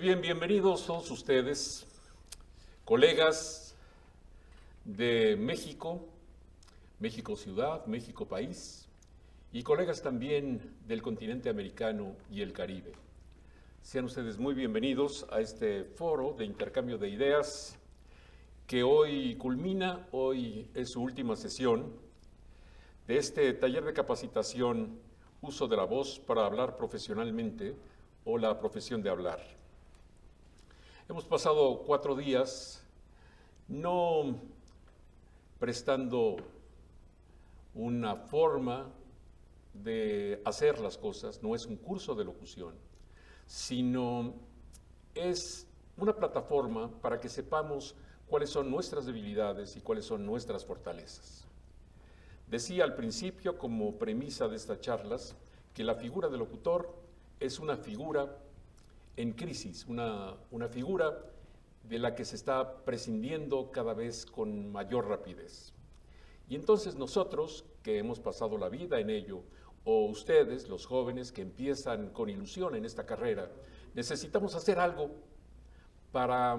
Muy bien, bienvenidos todos ustedes, colegas de México, México Ciudad, México País, y colegas también del continente americano y el Caribe. Sean ustedes muy bienvenidos a este foro de intercambio de ideas que hoy culmina, hoy es su última sesión de este taller de capacitación Uso de la voz para hablar profesionalmente o la profesión de hablar. Hemos pasado 4 días no prestando una forma de hacer las cosas, no es un curso de locución, sino es una plataforma para que sepamos cuáles son nuestras debilidades y cuáles son nuestras fortalezas. Decía al principio, como premisa de estas charlas, que la figura del locutor es una figura en crisis, una figura de la que se está prescindiendo cada vez con mayor rapidez. Y entonces nosotros, que hemos pasado la vida en ello, o ustedes, los jóvenes que empiezan con ilusión en esta carrera, necesitamos hacer algo para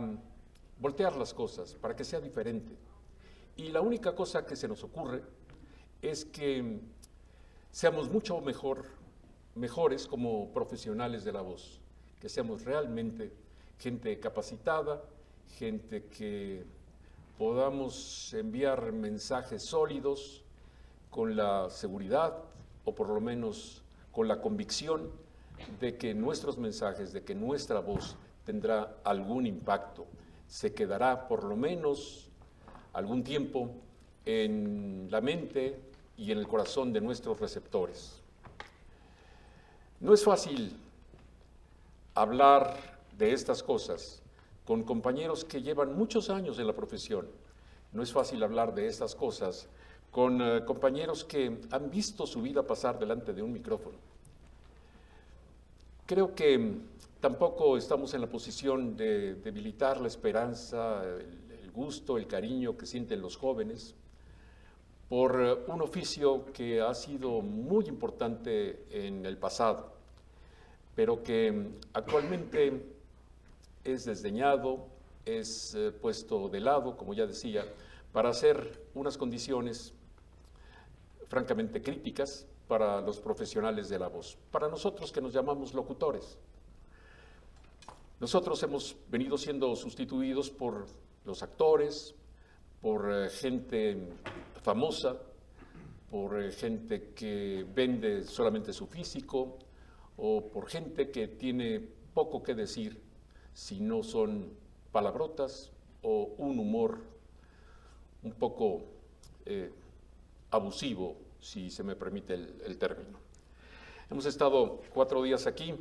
voltear las cosas, para que sea diferente. Y la única cosa que se nos ocurre es que seamos mucho mejores como profesionales de la voz, que seamos realmente gente capacitada, gente que podamos enviar mensajes sólidos con la seguridad o por lo menos con la convicción de que nuestros mensajes, de que nuestra voz tendrá algún impacto, se quedará por lo menos algún tiempo en la mente y en el corazón de nuestros receptores. No es fácil hablar de estas cosas con compañeros que llevan muchos años en la profesión. No es fácil hablar de estas cosas con compañeros que han visto su vida pasar delante de un micrófono. Creo que tampoco estamos en la posición de debilitar la esperanza, el gusto, el cariño que sienten los jóvenes por un oficio que ha sido muy importante en el pasado, pero que actualmente es desdeñado, es puesto de lado, como ya decía, para hacer unas condiciones francamente críticas para los profesionales de la voz, para nosotros que nos llamamos locutores. Nosotros hemos venido siendo sustituidos por los actores, por gente famosa, por gente que vende solamente su físico, o por gente que tiene poco que decir si no son palabrotas o un humor un poco abusivo, si se me permite el término. Hemos estado 4 días aquí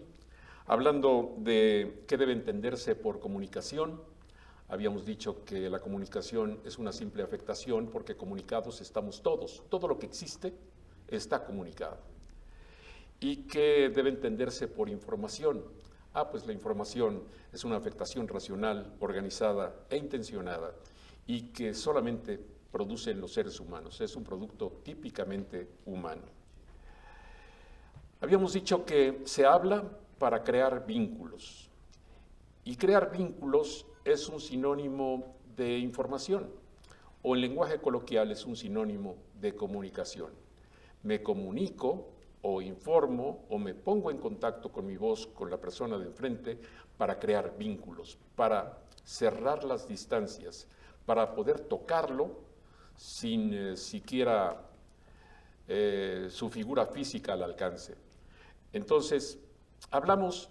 hablando de qué debe entenderse por comunicación. Habíamos dicho que la comunicación es una simple afectación porque comunicados estamos todos. Todo lo que existe está comunicado. ¿Y qué debe entenderse por información? Pues la información es una afectación racional, organizada e intencionada y que solamente producen los seres humanos. Es un producto típicamente humano. Habíamos dicho que se habla para crear vínculos. Y crear vínculos es un sinónimo de información, o en lenguaje coloquial es un sinónimo de comunicación. Me comunico o informo o me pongo en contacto con mi voz, con la persona de enfrente, para crear vínculos, para cerrar las distancias, para poder tocarlo sin siquiera su figura física al alcance. Entonces, hablamos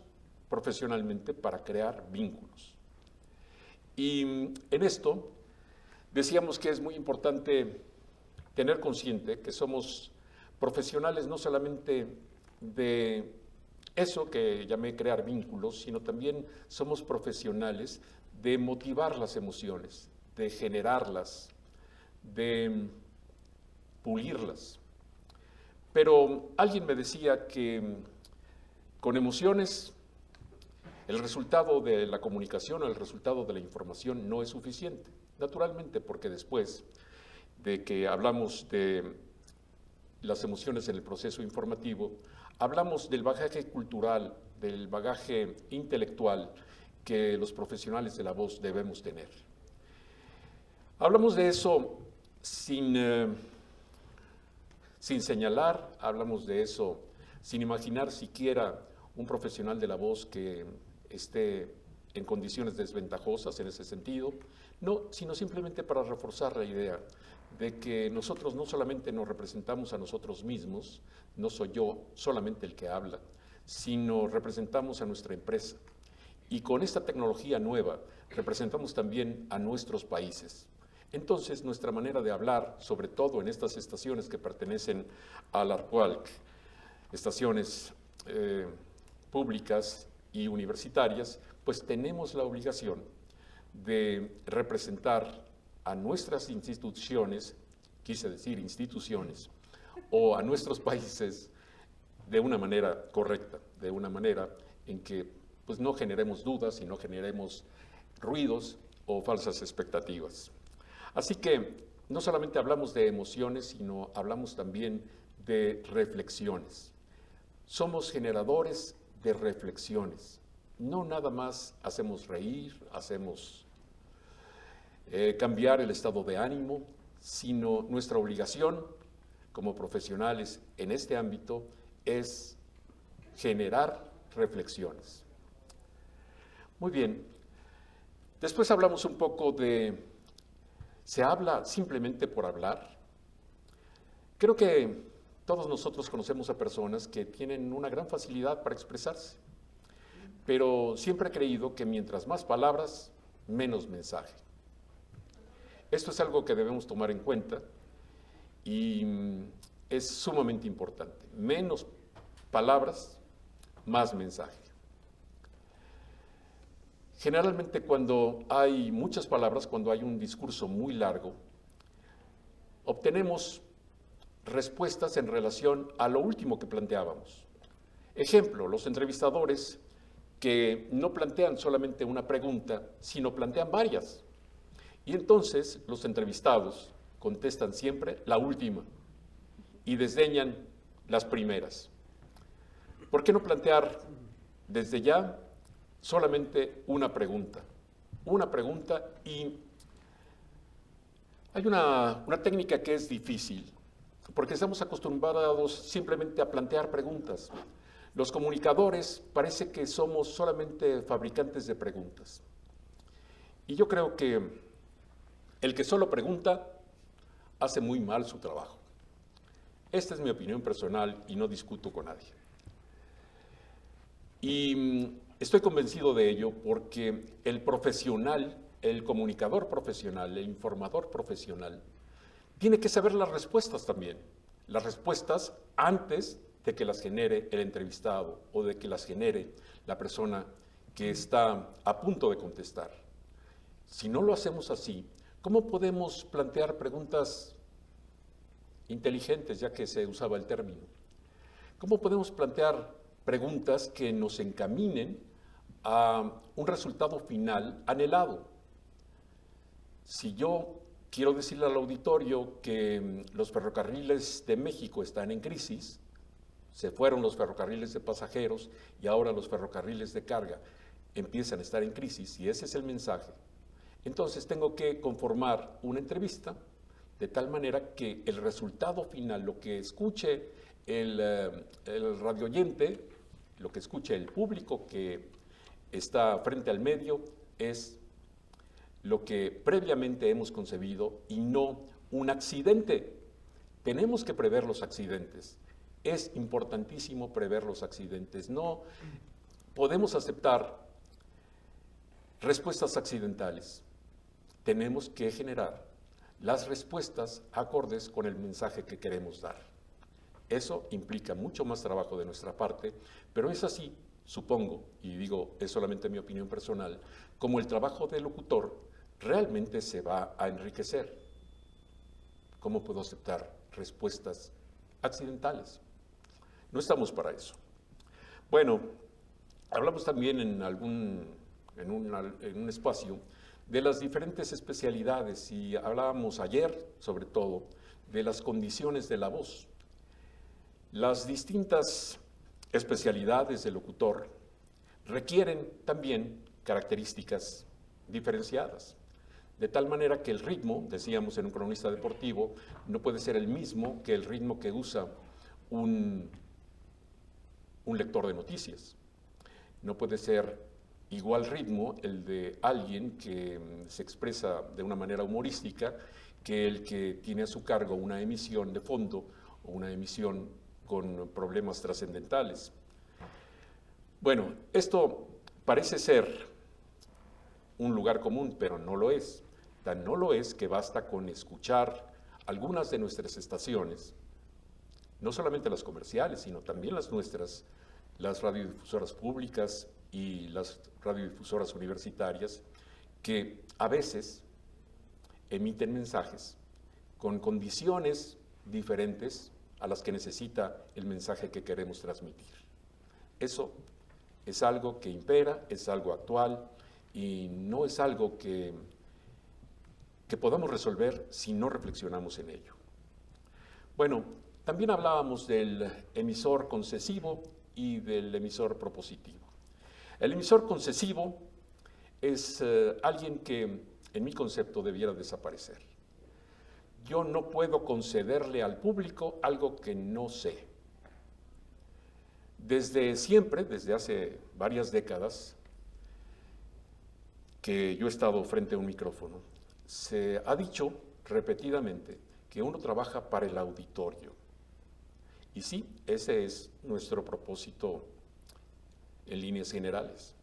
profesionalmente para crear vínculos. Y en esto decíamos que es muy importante tener consciente que somos profesionales no solamente de eso que llamé crear vínculos, sino también somos profesionales de motivar las emociones, de generarlas, de pulirlas. Pero alguien me decía que con emociones el resultado de la comunicación o el resultado de la información no es suficiente. Naturalmente, porque después de que hablamos de las emociones en el proceso informativo, hablamos del bagaje cultural, del bagaje intelectual que los profesionales de la voz debemos tener. Hablamos de eso sin señalar, hablamos de eso sin imaginar siquiera un profesional de la voz que esté en condiciones desventajosas en ese sentido, no, sino simplemente para reforzar la idea de que nosotros no solamente nos representamos a nosotros mismos, no soy yo solamente el que habla, sino representamos a nuestra empresa. Y con esta tecnología nueva representamos también a nuestros países. Entonces, nuestra manera de hablar, sobre todo en estas estaciones que pertenecen a la ARPUALC, estaciones públicas y universitarias, pues tenemos la obligación de representar a nuestras instituciones, quise decir instituciones, o a nuestros países de una manera correcta, de una manera en que pues, no generemos dudas y no generemos ruidos o falsas expectativas. Así que no solamente hablamos de emociones, sino hablamos también de reflexiones. Somos generadores de reflexiones. No nada más hacemos reír, hacemos cambiar el estado de ánimo, sino nuestra obligación como profesionales en este ámbito es generar reflexiones. Muy bien. Después hablamos un poco de, ¿se habla simplemente por hablar? Creo que todos nosotros conocemos a personas que tienen una gran facilidad para expresarse, pero siempre he creído que mientras más palabras, menos mensaje. Esto es algo que debemos tomar en cuenta y es sumamente importante. Menos palabras, más mensaje. Generalmente cuando hay muchas palabras, cuando hay un discurso muy largo, obtenemos respuestas en relación a lo último que planteábamos. Ejemplo, los entrevistadores que no plantean solamente una pregunta, sino plantean varias. Y entonces los entrevistados contestan siempre la última y desdeñan las primeras. ¿Por qué no plantear desde ya solamente una pregunta? Una pregunta y hay una técnica que es difícil, porque estamos acostumbrados simplemente a plantear preguntas. Los comunicadores parece que somos solamente fabricantes de preguntas. Y yo creo que el que solo pregunta hace muy mal su trabajo. Esta es mi opinión personal y no discuto con nadie. Y estoy convencido de ello porque el profesional, el comunicador profesional, el informador profesional, tiene que saber las respuestas también. Las respuestas antes de que las genere el entrevistado o de que las genere la persona que está a punto de contestar. Si no lo hacemos así, ¿cómo podemos plantear preguntas inteligentes, ya que se usaba el término? ¿Cómo podemos plantear preguntas que nos encaminen a un resultado final anhelado? Si yo quiero decirle al auditorio que los ferrocarriles de México están en crisis, se fueron los ferrocarriles de pasajeros y ahora los ferrocarriles de carga empiezan a estar en crisis, y ese es el mensaje, entonces tengo que conformar una entrevista de tal manera que el resultado final, lo que escuche el radioyente, lo que escuche el público que está frente al medio, es lo que previamente hemos concebido y no un accidente. Tenemos que prever los accidentes. Es importantísimo prever los accidentes. No podemos aceptar respuestas accidentales. Tenemos que generar las respuestas acordes con el mensaje que queremos dar. Eso implica mucho más trabajo de nuestra parte, pero es así, supongo, y digo, es solamente mi opinión personal, como el trabajo del locutor realmente se va a enriquecer. ¿Cómo puedo aceptar respuestas accidentales? No estamos para eso. Bueno, hablamos también en un espacio de las diferentes especialidades y hablábamos ayer, sobre todo, de las condiciones de la voz. Las distintas especialidades del locutor requieren también características diferenciadas. De tal manera que el ritmo, decíamos en un cronista deportivo, no puede ser el mismo que el ritmo que usa un lector de noticias. No puede ser igual ritmo el de alguien que se expresa de una manera humorística que el que tiene a su cargo una emisión de fondo o una emisión con problemas trascendentales. Bueno, esto parece ser un lugar común, pero no lo es. Tan no lo es que basta con escuchar algunas de nuestras estaciones, no solamente las comerciales, sino también las nuestras, las radiodifusoras públicas y las radiodifusoras universitarias, que a veces emiten mensajes con condiciones diferentes a las que necesita el mensaje que queremos transmitir. Eso es algo que impera, es algo actual y no es algo que podamos resolver si no reflexionamos en ello. Bueno, también hablábamos del emisor concesivo y del emisor propositivo. El emisor concesivo es alguien que, en mi concepto, debiera desaparecer. Yo no puedo concederle al público algo que no sé. Desde siempre, desde hace varias décadas, que yo he estado frente a un micrófono, se ha dicho repetidamente que uno trabaja para el auditorio. Y sí, ese es nuestro propósito en líneas generales.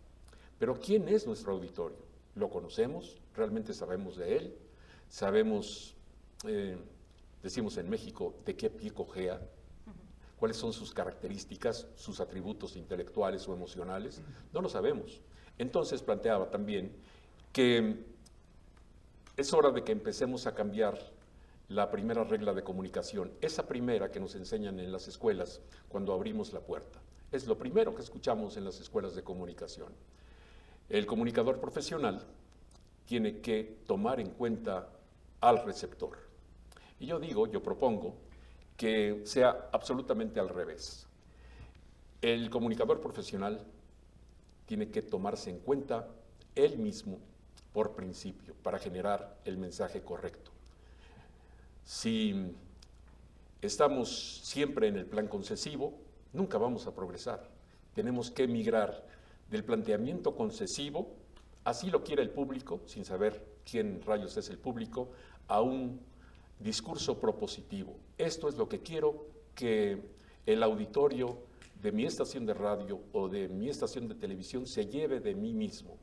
Pero ¿quién es nuestro auditorio? ¿Lo conocemos? ¿Realmente sabemos de él? ¿Sabemos, decimos en México, de qué pie cojea? ¿Cuáles son sus características, sus atributos intelectuales o emocionales? No lo sabemos. Entonces planteaba también que es hora de que empecemos a cambiar la primera regla de comunicación, esa primera que nos enseñan en las escuelas cuando abrimos la puerta. Es lo primero que escuchamos en las escuelas de comunicación. El comunicador profesional tiene que tomar en cuenta al receptor. Y yo propongo que sea absolutamente al revés. El comunicador profesional tiene que tomarse en cuenta él mismo por principio para generar el mensaje correcto. Si estamos siempre en el plan concesivo, nunca vamos a progresar. Tenemos que migrar del planteamiento concesivo, así lo quiere el público, sin saber quién rayos es el público, a un discurso propositivo. Esto es lo que quiero que el auditorio de mi estación de radio o de mi estación de televisión se lleve de mí mismo.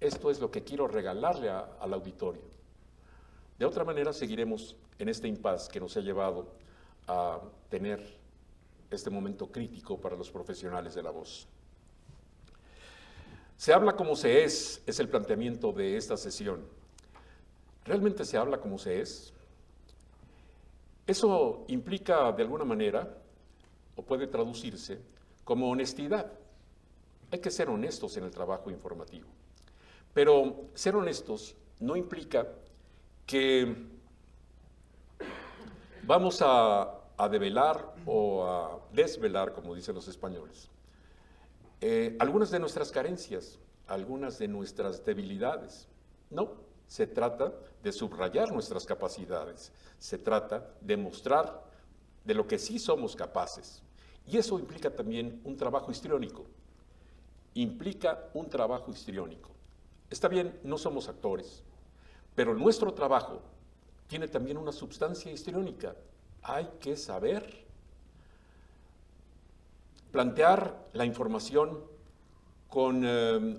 Esto es lo que quiero regalarle al auditorio. De otra manera, seguiremos en este impasse que nos ha llevado a tener este momento crítico para los profesionales de la voz. Se habla como se es el planteamiento de esta sesión. ¿Realmente se habla como se es? Eso implica, de alguna manera, o puede traducirse como honestidad. Hay que ser honestos en el trabajo informativo. Pero ser honestos no implica que vamos a develar o a desvelar, como dicen los españoles, algunas de nuestras carencias, algunas de nuestras debilidades. No, se trata de subrayar nuestras capacidades, se trata de mostrar de lo que sí somos capaces. Y eso implica también un trabajo histriónico. Implica un trabajo histriónico. Está bien, no somos actores, pero nuestro trabajo tiene también una sustancia histriónica. Hay que saber plantear la información con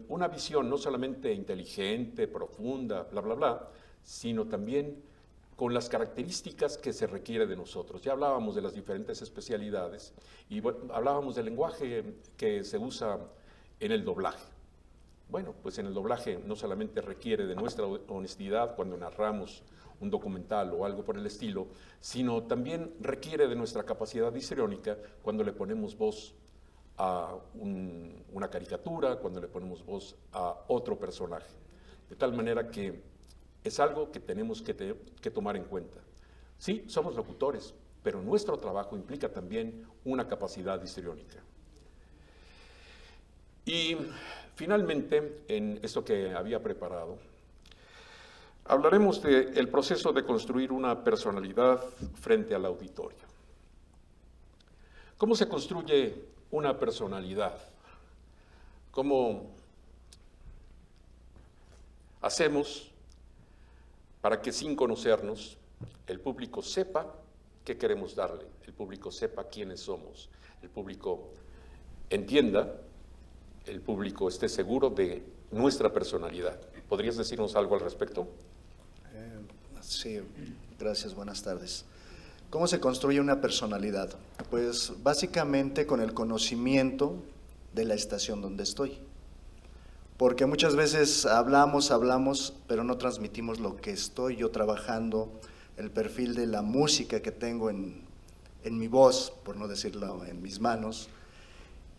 una visión no solamente inteligente, profunda, bla, bla, bla, sino también con las características que se requiere de nosotros. Ya hablábamos de las diferentes especialidades y hablábamos del lenguaje que se usa en el doblaje. Bueno, pues en el doblaje no solamente requiere de nuestra honestidad cuando narramos un documental o algo por el estilo, sino también requiere de nuestra capacidad histriónica cuando le ponemos voz a una caricatura, cuando le ponemos voz a otro personaje. De tal manera que es algo que tenemos que tomar en cuenta. Sí, somos locutores, pero nuestro trabajo implica también una capacidad histriónica. Y Finalmente, en esto que había preparado, hablaremos del proceso de construir una personalidad frente al auditorio. ¿Cómo se construye una personalidad? ¿Cómo hacemos para que sin conocernos el público sepa qué queremos darle, el público sepa quiénes somos, el público entienda, el público esté seguro de nuestra personalidad? ¿Podrías decirnos algo al respecto? Sí, gracias, buenas tardes. ¿Cómo se construye una personalidad? Pues básicamente con el conocimiento de la estación donde estoy. Porque muchas veces hablamos, pero no transmitimos lo que estoy yo trabajando, el perfil de la música que tengo en mi voz, por no decirlo en mis manos.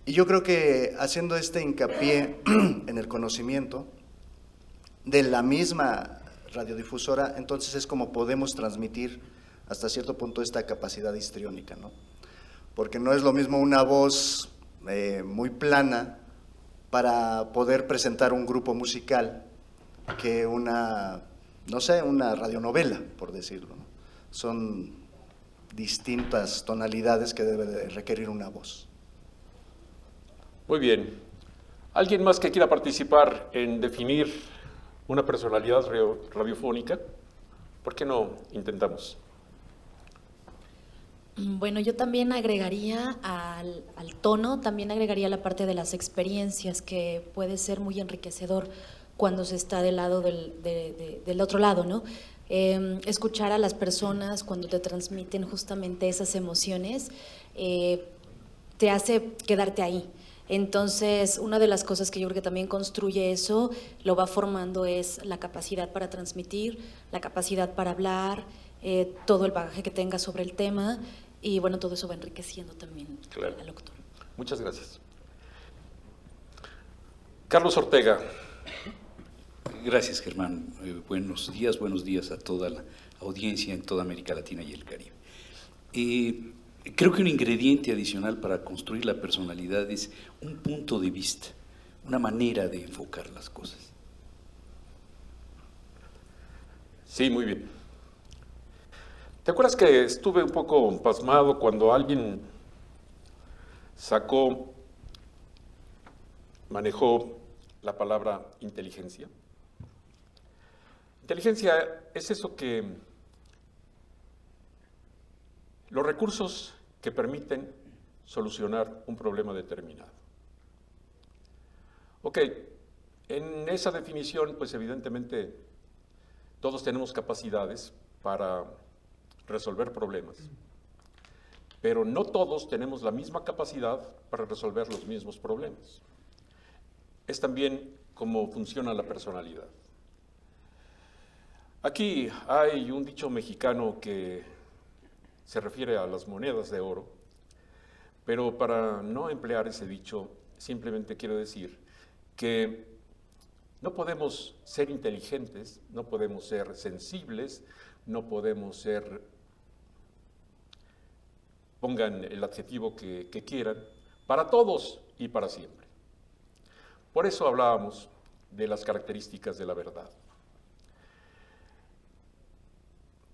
Y yo creo que haciendo este hincapié en el conocimiento de la misma radiodifusora, entonces es como podemos transmitir hasta cierto punto esta capacidad histriónica, ¿no? Porque no es lo mismo una voz muy plana para poder presentar un grupo musical que una, no sé, una radionovela, por decirlo, ¿no? Son distintas tonalidades que debe de requerir una voz. Muy bien. ¿Alguien más que quiera participar en definir una personalidad radiofónica? ¿Por qué no intentamos? Bueno, yo también agregaría al tono, también agregaría la parte de las experiencias, que puede ser muy enriquecedor cuando se está del lado del otro lado, ¿no? Escuchar a las personas cuando te transmiten justamente esas emociones, te hace quedarte ahí. Entonces, una de las cosas que yo creo que también construye eso, lo va formando, es la capacidad para transmitir, la capacidad para hablar, todo el bagaje que tenga sobre el tema, y bueno, todo eso va enriqueciendo también al locutor. Muchas gracias. Carlos Ortega. Gracias, Germán. Buenos días a toda la audiencia en toda América Latina y el Caribe. Creo que un ingrediente adicional para construir la personalidad es un punto de vista, una manera de enfocar las cosas. Sí, muy bien. ¿Te acuerdas que estuve un poco pasmado cuando alguien manejó la palabra inteligencia? Inteligencia es eso que, los recursos que permiten solucionar un problema determinado. Ok, en esa definición, pues evidentemente todos tenemos capacidades para resolver problemas, pero no todos tenemos la misma capacidad para resolver los mismos problemas. Es también cómo funciona la personalidad. Aquí hay un dicho mexicano que se refiere a las monedas de oro, pero para no emplear ese dicho, simplemente quiero decir que no podemos ser inteligentes, no podemos ser sensibles, no podemos ser, pongan el adjetivo que quieran, para todos y para siempre. Por eso hablábamos de las características de la verdad.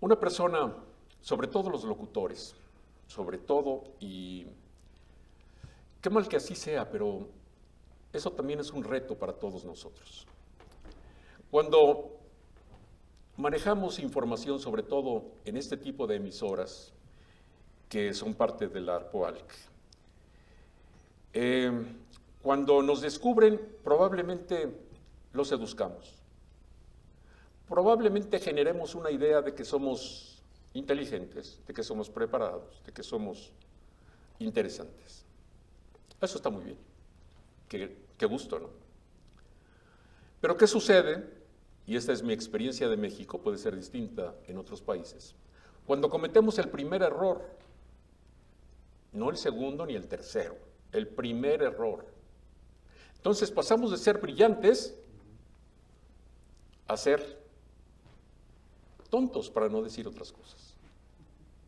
Una persona, sobre todo los locutores, sobre todo, y qué mal que así sea, pero eso también es un reto para todos nosotros. Cuando manejamos información, sobre todo en este tipo de emisoras, que son parte del ARPOALC, cuando nos descubren, probablemente los seduzcamos. Probablemente generemos una idea de que somos inteligentes, de que somos preparados, de que somos interesantes. Eso está muy bien. Qué gusto, ¿no? Pero ¿qué sucede? Y esta es mi experiencia de México, puede ser distinta en otros países. Cuando cometemos el primer error, no el segundo ni el tercero, el primer error. Entonces pasamos de ser brillantes a ser tontos, para no decir otras cosas,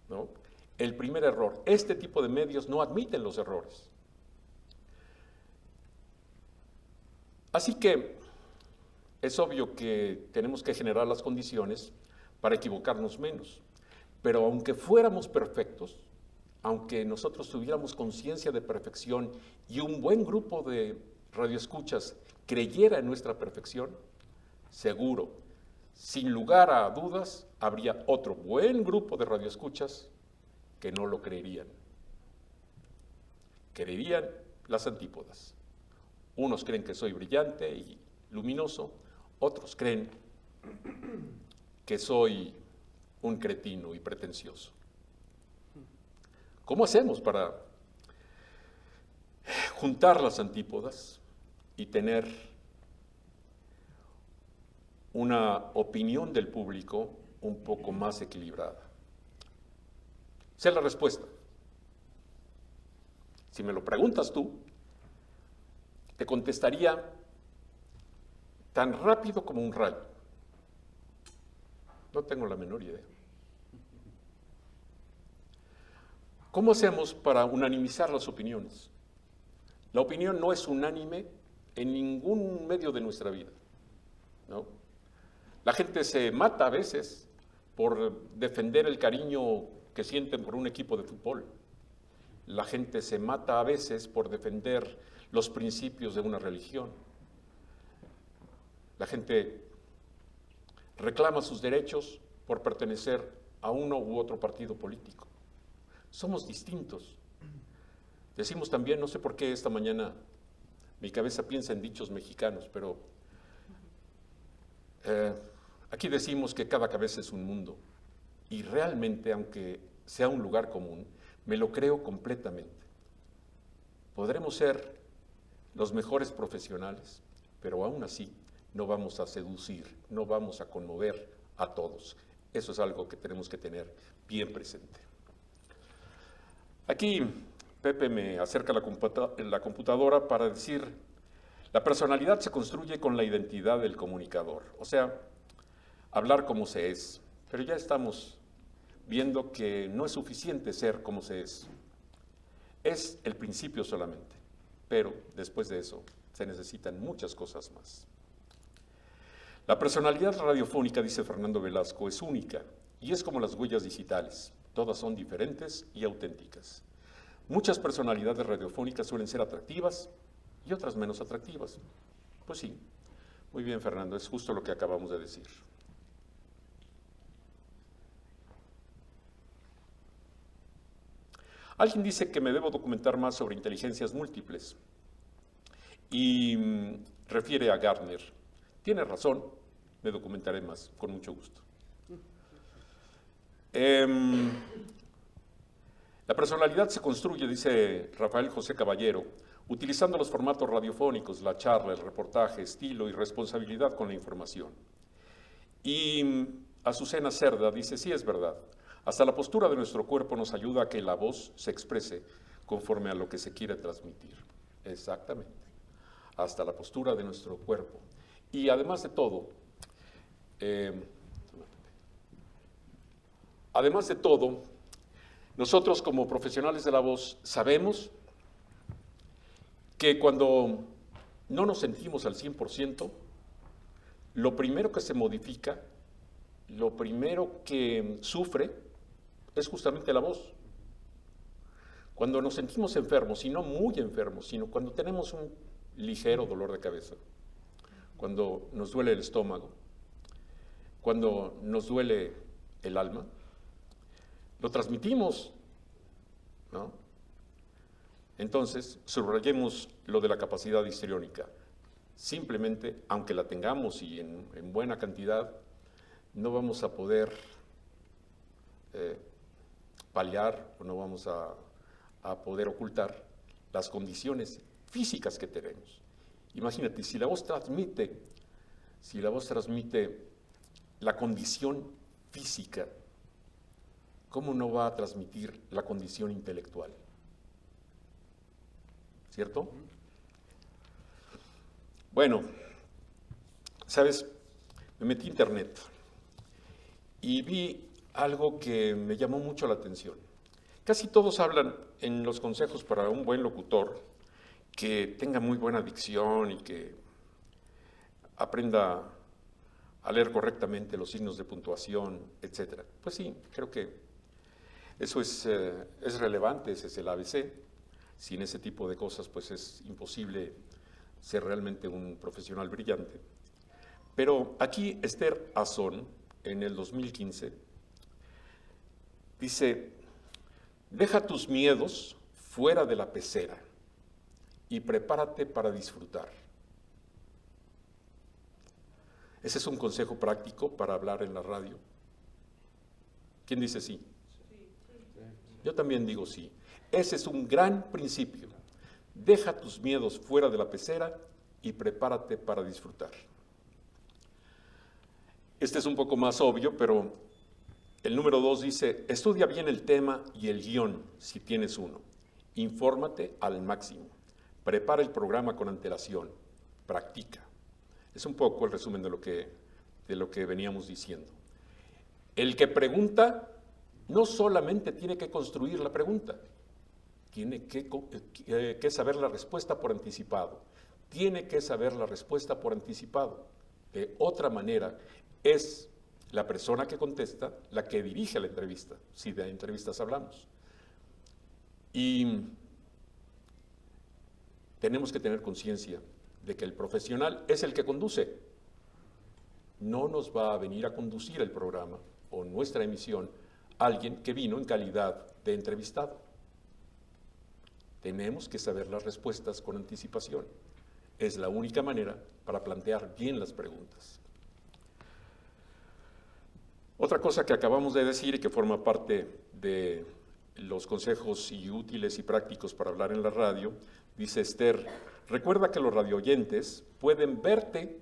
¿no? El primer error. Este tipo de medios no admiten los errores. Así que es obvio que tenemos que generar las condiciones para equivocarnos menos. Pero aunque fuéramos perfectos, aunque nosotros tuviéramos conciencia de perfección y un buen grupo de radioescuchas creyera en nuestra perfección, seguro, sin lugar a dudas, habría otro buen grupo de radioescuchas que no lo creerían. Creerían las antípodas. Unos creen que soy brillante y luminoso, otros creen que soy un cretino y pretencioso. ¿Cómo hacemos para juntar las antípodas y tener una opinión del público un poco más equilibrada? Sé la respuesta. Si me lo preguntas tú, te contestaría tan rápido como un rayo. No tengo la menor idea. ¿Cómo hacemos para unanimizar las opiniones? La opinión no es unánime en ningún medio de nuestra vida, ¿no? La gente se mata a veces por defender el cariño que sienten por un equipo de fútbol. La gente se mata a veces por defender los principios de una religión. La gente reclama sus derechos por pertenecer a uno u otro partido político. Somos distintos. Decimos también, no sé por qué esta mañana mi cabeza piensa en dichos mexicanos, pero aquí decimos que cada cabeza es un mundo. Y realmente, aunque sea un lugar común, me lo creo completamente. Podremos ser los mejores profesionales, pero aún así no vamos a seducir, no vamos a conmover a todos. Eso es algo que tenemos que tener bien presente. Aquí Pepe me acerca la computadora para decir, la personalidad se construye con la identidad del comunicador, o sea, hablar como se es, pero ya estamos viendo que no es suficiente ser como se es el principio solamente, pero después de eso se necesitan muchas cosas más. La personalidad radiofónica, dice Fernando Velasco, es única y es como las huellas digitales, todas son diferentes y auténticas. Muchas personalidades radiofónicas suelen ser atractivas y otras menos atractivas. Pues sí, muy bien Fernando, es justo lo que acabamos de decir. Alguien dice que me debo documentar más sobre inteligencias múltiples y refiere a Gardner. Tiene razón, me documentaré más, con mucho gusto. La personalidad se construye, dice Rafael José Caballero, utilizando los formatos radiofónicos, la charla, el reportaje, estilo y responsabilidad con la información. Y Azucena Cerda dice, sí es verdad, hasta la postura de nuestro cuerpo nos ayuda a que la voz se exprese conforme a lo que se quiere transmitir. Exactamente, hasta la postura de nuestro cuerpo. Y además de todo, nosotros como profesionales de la voz sabemos que cuando no nos sentimos al 100%, lo primero que se modifica, lo primero que sufre es justamente la voz. Cuando nos sentimos enfermos, y no muy enfermos, sino cuando tenemos un ligero dolor de cabeza, cuando nos duele el estómago, cuando nos duele el alma, lo transmitimos, ¿no? Entonces, subrayemos lo de la capacidad histriónica. Simplemente, aunque la tengamos y en buena cantidad, no vamos a poder paliar o no vamos a poder ocultar las condiciones físicas que tenemos. Imagínate, si la voz transmite la condición física, ¿cómo no va a transmitir la condición intelectual? ¿Cierto? Bueno, ¿sabes? Me metí a internet y vi algo que me llamó mucho la atención. Casi todos hablan en los consejos para un buen locutor que tenga muy buena dicción y que aprenda a leer correctamente los signos de puntuación, etc. Pues sí, creo que eso es relevante, ese es el ABC. Sin ese tipo de cosas, pues es imposible ser realmente un profesional brillante. Pero aquí Esther Azón, en el 2015, dice: deja tus miedos fuera de la pecera y prepárate para disfrutar. Ese es un consejo práctico para hablar en la radio. ¿Quién dice sí? Yo también digo sí. Ese es un gran principio. Deja tus miedos fuera de la pecera y prepárate para disfrutar. Este es un poco más obvio, pero el número 2 dice: estudia bien el tema y el guión, si tienes uno. Infórmate al máximo. Prepara el programa con antelación. Practica. Es un poco el resumen de lo que veníamos diciendo. El que pregunta no solamente tiene que construir la pregunta, tiene que saber la respuesta por anticipado. Tiene que saber la respuesta por anticipado. De otra manera, es la persona que contesta la que dirige la entrevista, si de entrevistas hablamos. Y tenemos que tener conciencia de que el profesional es el que conduce. No nos va a venir a conducir el programa o nuestra emisión alguien que vino en calidad de entrevistado. Tenemos que saber las respuestas con anticipación. Es la única manera para plantear bien las preguntas. Otra cosa que acabamos de decir y que forma parte de los consejos y útiles y prácticos para hablar en la radio, dice Esther: recuerda que los radioyentes pueden verte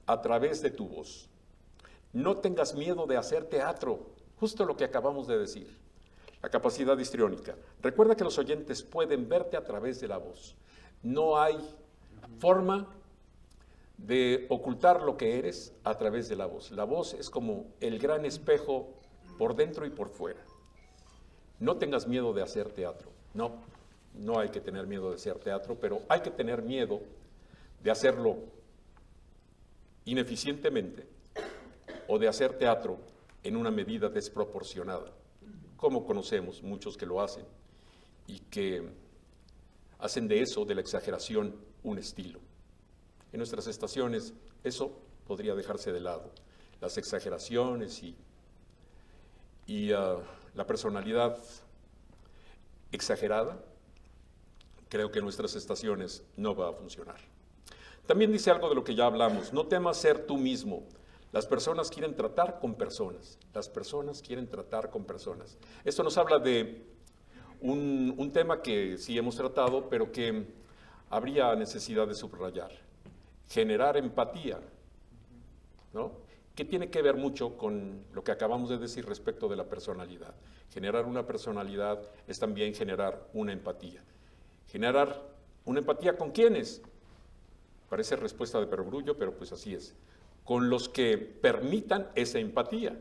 a través de tu voz. No tengas miedo de hacer teatro, justo lo que acabamos de decir. La capacidad histriónica. Recuerda que los oyentes pueden verte a través de la voz. No hay forma de ocultar lo que eres a través de la voz. La voz es como el gran espejo por dentro y por fuera. No tengas miedo de hacer teatro. No hay que tener miedo de hacer teatro, pero hay que tener miedo de hacerlo ineficientemente o de hacer teatro en una medida desproporcionada, como conocemos muchos que lo hacen y que hacen de eso, de la exageración, un estilo. En nuestras estaciones eso podría dejarse de lado. Las exageraciones y la personalidad exagerada, creo que en nuestras estaciones no va a funcionar. También dice algo de lo que ya hablamos: no temas ser tú mismo. Las personas quieren tratar con personas. Las personas quieren tratar con personas. Esto nos habla de un tema que sí hemos tratado, pero que habría necesidad de subrayar. Generar empatía, ¿no? Que tiene que ver mucho con lo que acabamos de decir respecto de la personalidad. Generar una personalidad es también generar una empatía. Generar una empatía ¿con quiénes? Parece respuesta de perogrullo, pero pues así es. Con los que permitan esa empatía.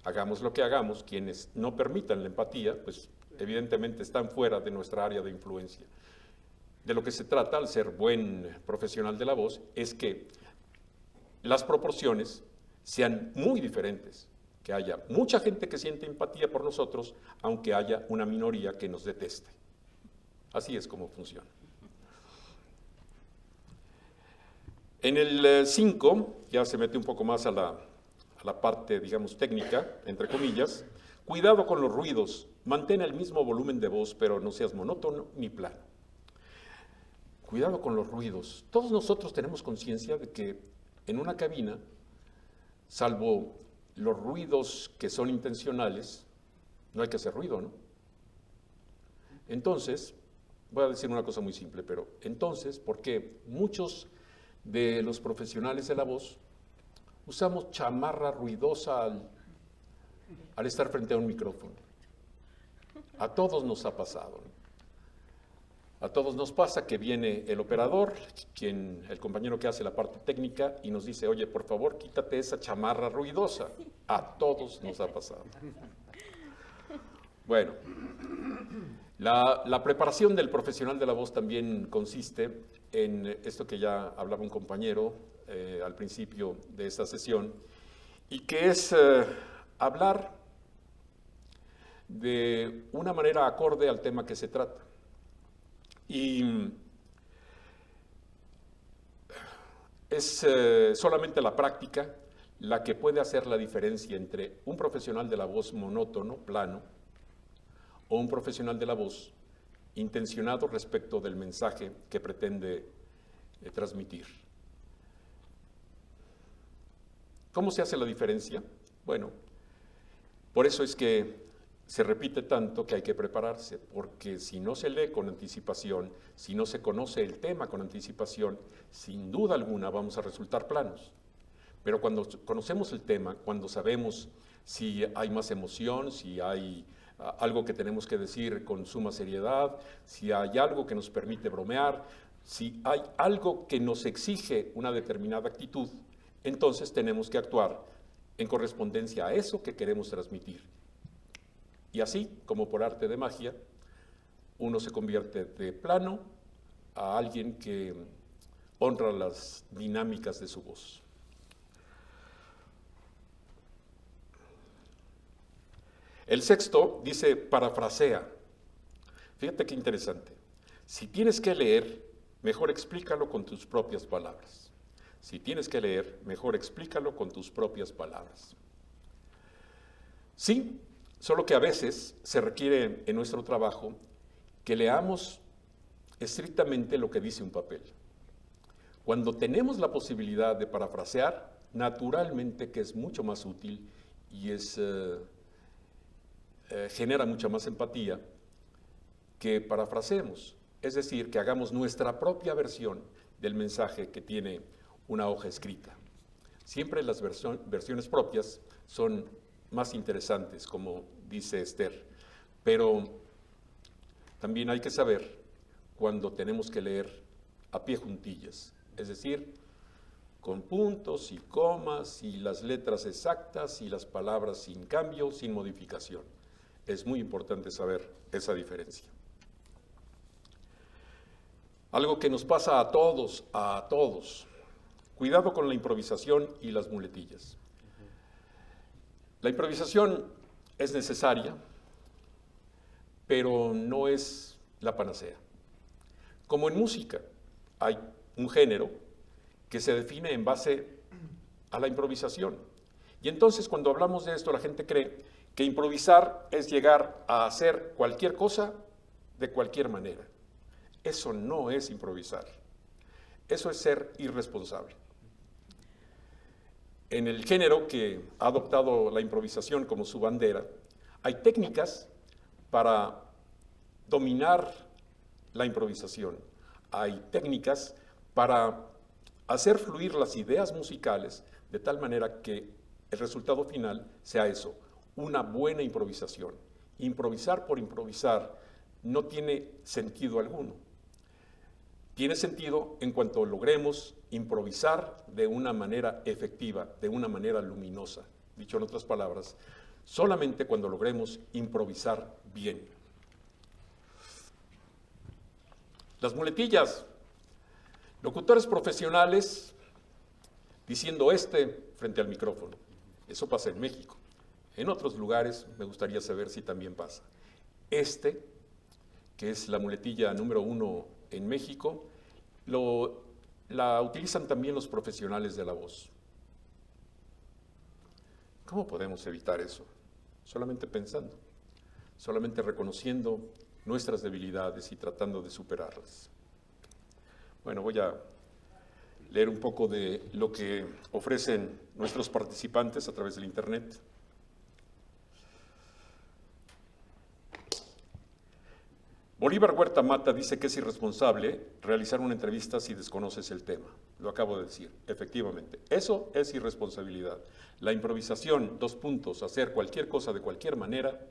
Hagamos lo que hagamos, quienes no permitan la empatía, pues evidentemente están fuera de nuestra área de influencia. De lo que se trata, al ser buen profesional de la voz, es que las proporciones sean muy diferentes, que haya mucha gente que siente empatía por nosotros, aunque haya una minoría que nos deteste. Así es como funciona. En el 5, ya se mete un poco más a la parte, digamos, técnica, entre comillas: cuidado con los ruidos, mantén el mismo volumen de voz, pero no seas monótono ni plano. Cuidado con los ruidos. Todos nosotros tenemos conciencia de que en una cabina, salvo los ruidos que son intencionales, no hay que hacer ruido, ¿no? Entonces, voy a decir una cosa muy simple, pero entonces, ¿por qué muchos de los profesionales de la voz usamos chamarra ruidosa al estar frente a un micrófono? A todos nos ha pasado, ¿no? A todos nos pasa que viene el operador, el compañero que hace la parte técnica, y nos dice: oye, por favor, quítate esa chamarra ruidosa. A todos nos ha pasado. Bueno, la preparación del profesional de la voz también consiste en esto que ya hablaba un compañero al principio de esta sesión, y que es hablar de una manera acorde al tema que se trata. Y es solamente la práctica la que puede hacer la diferencia entre un profesional de la voz monótono, plano, o un profesional de la voz intencionado respecto del mensaje que pretende transmitir. ¿Cómo se hace la diferencia? Bueno, por eso es que se repite tanto que hay que prepararse, porque si no se lee con anticipación, si no se conoce el tema con anticipación, sin duda alguna vamos a resultar planos. Pero cuando conocemos el tema, cuando sabemos si hay más emoción, si hay algo que tenemos que decir con suma seriedad, si hay algo que nos permite bromear, si hay algo que nos exige una determinada actitud, entonces tenemos que actuar en correspondencia a eso que queremos transmitir. Y así, como por arte de magia, uno se convierte de plano a alguien que honra las dinámicas de su voz. El sexto dice parafrasea. Fíjate qué interesante. Si tienes que leer, mejor explícalo con tus propias palabras. Si tienes que leer, mejor explícalo con tus propias palabras. Sí, solo que a veces se requiere en nuestro trabajo que leamos estrictamente lo que dice un papel. Cuando tenemos la posibilidad de parafrasear, naturalmente que es mucho más útil y genera mucha más empatía que parafraseemos, es decir, que hagamos nuestra propia versión del mensaje que tiene una hoja escrita. Siempre las versiones propias son más interesantes, como dice Esther, pero también hay que saber cuando tenemos que leer a pie juntillas, es decir, con puntos y comas y las letras exactas y las palabras sin cambio, sin modificación. Es muy importante saber esa diferencia. Algo que nos pasa a todos. Cuidado con la improvisación y las muletillas. La improvisación es necesaria, pero no es la panacea. Como en música, hay un género que se define en base a la improvisación. Y entonces cuando hablamos de esto, la gente cree que improvisar es llegar a hacer cualquier cosa de cualquier manera. Eso no es improvisar. Eso es ser irresponsable. En el género que ha adoptado la improvisación como su bandera, hay técnicas para dominar la improvisación. Hay técnicas para hacer fluir las ideas musicales de tal manera que el resultado final sea eso, una buena improvisación. Improvisar por improvisar no tiene sentido alguno. Tiene sentido en cuanto logremos improvisar de una manera efectiva, de una manera luminosa. Dicho en otras palabras, solamente cuando logremos improvisar bien. Las muletillas. Locutores profesionales diciendo frente al micrófono. Eso pasa en México. En otros lugares me gustaría saber si también pasa. Que es la muletilla número 1 en México, la utilizan también los profesionales de la voz. ¿Cómo podemos evitar eso? Solamente pensando, solamente reconociendo nuestras debilidades y tratando de superarlas. Bueno, voy a leer un poco de lo que ofrecen nuestros participantes a través del Internet. Bolívar Huerta Mata dice que es irresponsable realizar una entrevista si desconoces el tema. Lo acabo de decir, efectivamente. Eso es irresponsabilidad. La improvisación, hacer cualquier cosa de cualquier manera,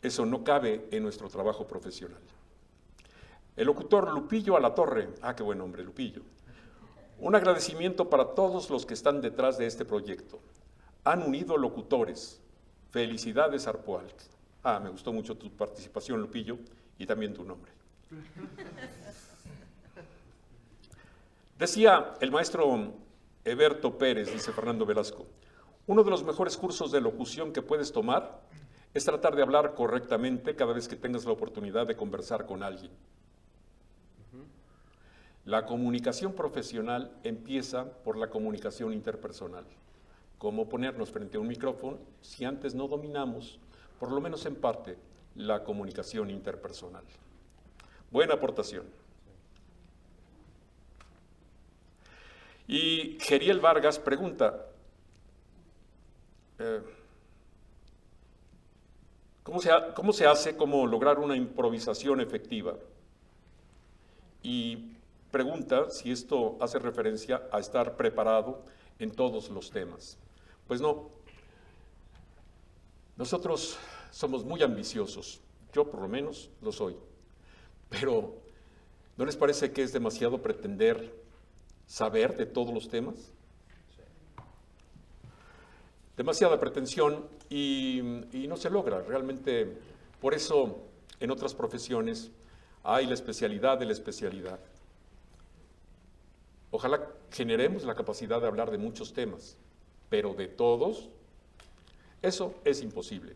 eso no cabe en nuestro trabajo profesional. El locutor Lupillo Alatorre, qué buen nombre, Lupillo. Un agradecimiento para todos los que están detrás de este proyecto. Han unido locutores. Felicidades, Arpoalc. Me gustó mucho tu participación, Lupillo, y también tu nombre. Decía el maestro Eberto Pérez, dice Fernando Velasco, uno de los mejores cursos de locución que puedes tomar es tratar de hablar correctamente cada vez que tengas la oportunidad de conversar con alguien. La comunicación profesional empieza por la comunicación interpersonal. Cómo ponernos frente a un micrófono si antes no dominamos, por lo menos en parte, la comunicación interpersonal. Buena aportación. Y Geriel Vargas pregunta, ¿cómo se hace, cómo lograr una improvisación efectiva? Y pregunta si esto hace referencia a estar preparado en todos los temas. Pues no, nosotros somos muy ambiciosos, yo por lo menos lo soy, pero ¿no les parece que es demasiado pretender saber de todos los temas? Demasiada pretensión y no se logra. Realmente, por eso en otras profesiones hay la especialidad de la especialidad. Ojalá generemos la capacidad de hablar de muchos temas, pero de todos, eso es imposible.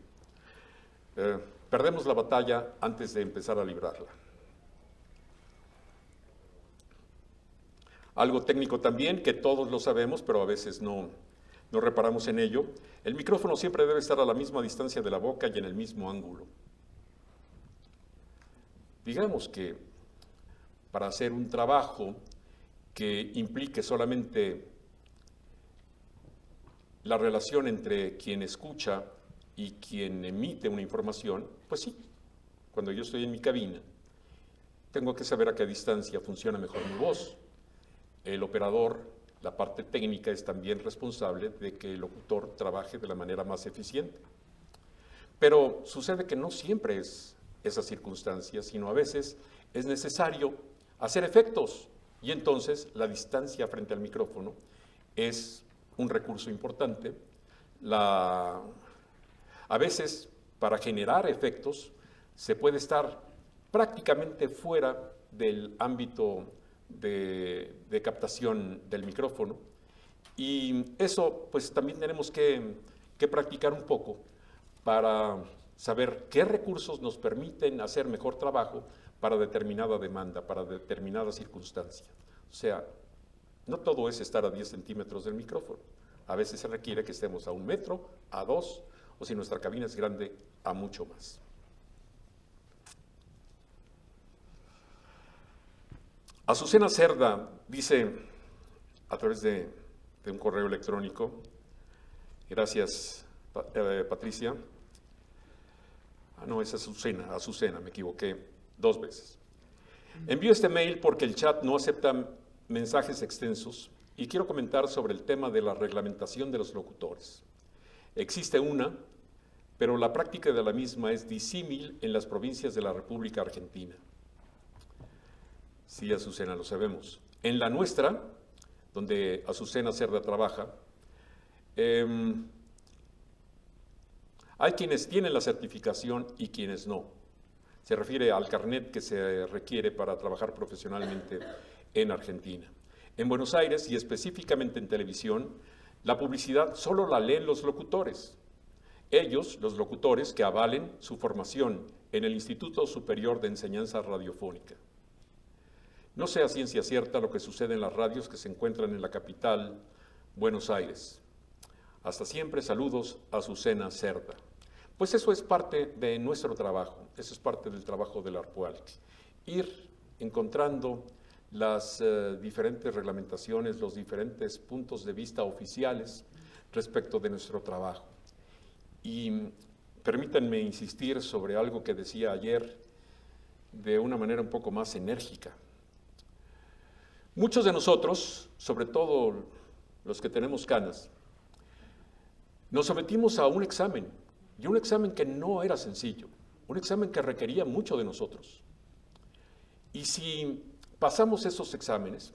Perdemos la batalla antes de empezar a librarla. Algo técnico también, que todos lo sabemos, pero a veces no reparamos en ello. El micrófono siempre debe estar a la misma distancia de la boca y en el mismo ángulo. Digamos que para hacer un trabajo que implique solamente la relación entre quien escucha y quien emite una información, pues sí, cuando yo estoy en mi cabina, tengo que saber a qué distancia funciona mejor mi voz. El operador, la parte técnica, es también responsable de que el locutor trabaje de la manera más eficiente. Pero sucede que no siempre es esa circunstancia, sino a veces es necesario hacer efectos. Y entonces la distancia frente al micrófono es un recurso importante. A veces, para generar efectos, se puede estar prácticamente fuera del ámbito de captación del micrófono. Y eso, pues también tenemos que practicar un poco para saber qué recursos nos permiten hacer mejor trabajo para determinada demanda, para determinada circunstancia. O sea, no todo es estar a 10 centímetros del micrófono. A veces se requiere que estemos a 1 metro, a 2, o si nuestra cabina es grande, a mucho más. Azucena Cerda dice, a través de un correo electrónico, gracias Patricia, no, es Azucena, me equivoqué 2 veces. Envío este mail porque el chat no acepta mensajes extensos y quiero comentar sobre el tema de la reglamentación de los locutores. Existe una, pero la práctica de la misma es disímil en las provincias de la República Argentina. Sí, Azucena, lo sabemos. En la nuestra, donde Azucena Cerda trabaja, hay quienes tienen la certificación y quienes no. Se refiere al carnet que se requiere para trabajar profesionalmente en Argentina. En Buenos Aires, y específicamente en televisión, la publicidad solo la leen los locutores. Ellos, los locutores, que avalen su formación en el Instituto Superior de Enseñanza Radiofónica. No sé a ciencia cierta lo que sucede en las radios que se encuentran en la capital, Buenos Aires. Hasta siempre, saludos a Azucena Cerda. Pues eso es parte de nuestro trabajo, eso es parte del trabajo del ARPUALC. Ir encontrando las diferentes reglamentaciones, los diferentes puntos de vista oficiales respecto de nuestro trabajo. Y permítanme insistir sobre algo que decía ayer de una manera un poco más enérgica. Muchos de nosotros, sobre todo los que tenemos canas, nos sometimos a un examen, y un examen que no era sencillo, un examen que requería mucho de nosotros. Y si pasamos esos exámenes,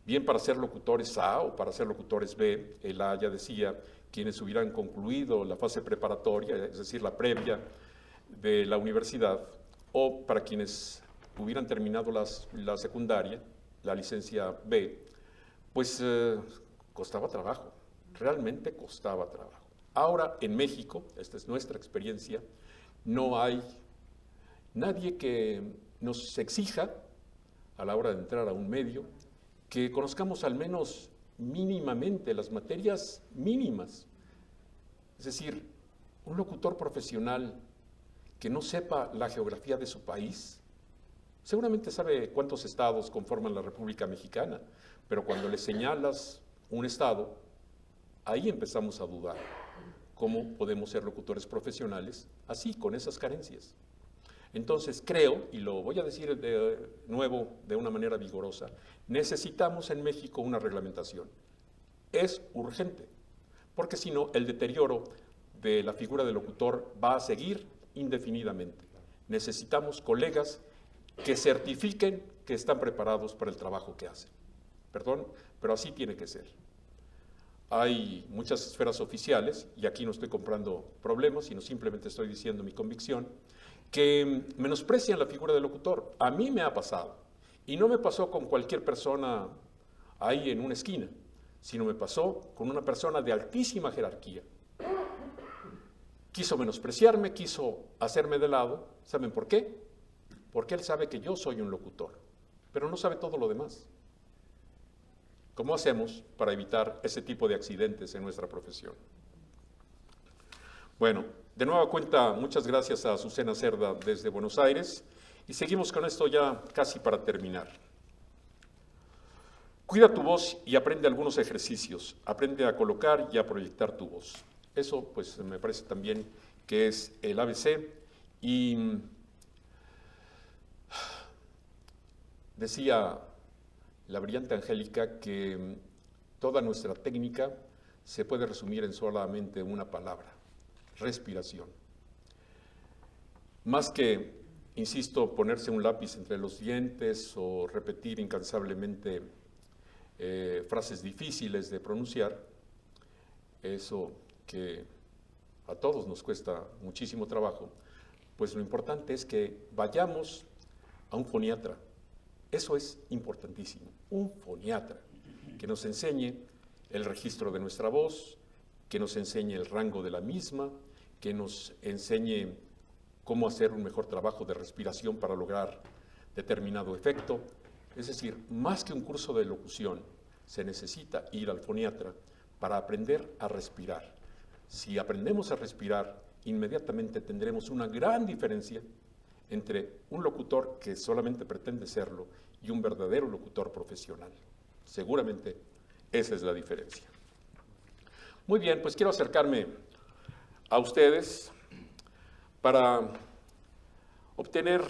bien para ser locutores A o para ser locutores B, el A ya decía, quienes hubieran concluido la fase preparatoria, es decir, la previa de la universidad, o para quienes hubieran terminado la secundaria, la licencia B, pues costaba trabajo, realmente costaba trabajo. Ahora en México, esta es nuestra experiencia, no hay nadie que nos exija a la hora de entrar a un medio que conozcamos al menos mínimamente las materias mínimas. Es decir, un locutor profesional que no sepa la geografía de su país, seguramente sabe cuántos estados conforman la República Mexicana, pero cuando le señalas un estado, ahí empezamos a dudar cómo podemos ser locutores profesionales así, con esas carencias. Entonces creo, y lo voy a decir de nuevo de una manera vigorosa, necesitamos en México una reglamentación. Es urgente, porque si no, el deterioro de la figura del locutor va a seguir indefinidamente. Necesitamos colegas que certifiquen que están preparados para el trabajo que hacen. Perdón, pero así tiene que ser. Hay muchas esferas oficiales, y aquí no estoy comprando problemas, sino simplemente estoy diciendo mi convicción, que menosprecian la figura del locutor. A mí me ha pasado, y no me pasó con cualquier persona ahí en una esquina, sino me pasó con una persona de altísima jerarquía. Quiso menospreciarme, quiso hacerme de lado. ¿Saben por qué? Porque él sabe que yo soy un locutor, pero no sabe todo lo demás. ¿Cómo hacemos para evitar ese tipo de accidentes en nuestra profesión? Bueno, de nueva cuenta, muchas gracias a Azucena Cerda desde Buenos Aires, y seguimos con esto ya casi para terminar. Cuida tu voz y aprende algunos ejercicios. Aprende a colocar y a proyectar tu voz. Eso, pues, me parece también que es el ABC. Y decía la brillante Angélica que toda nuestra técnica se puede resumir en solamente una palabra: respiración. Más que, insisto, ponerse un lápiz entre los dientes o repetir incansablemente frases difíciles de pronunciar, eso que a todos nos cuesta muchísimo trabajo, pues lo importante es que vayamos a un foniatra. Eso es importantísimo, un foniatra que nos enseñe el registro de nuestra voz, que nos enseñe el rango de la misma, que nos enseñe cómo hacer un mejor trabajo de respiración para lograr determinado efecto. Es decir, más que un curso de locución, se necesita ir al foniatra para aprender a respirar. Si aprendemos a respirar, inmediatamente tendremos una gran diferencia entre un locutor que solamente pretende serlo y un verdadero locutor profesional. Seguramente esa es la diferencia. Muy bien, pues quiero acercarme a ustedes para obtener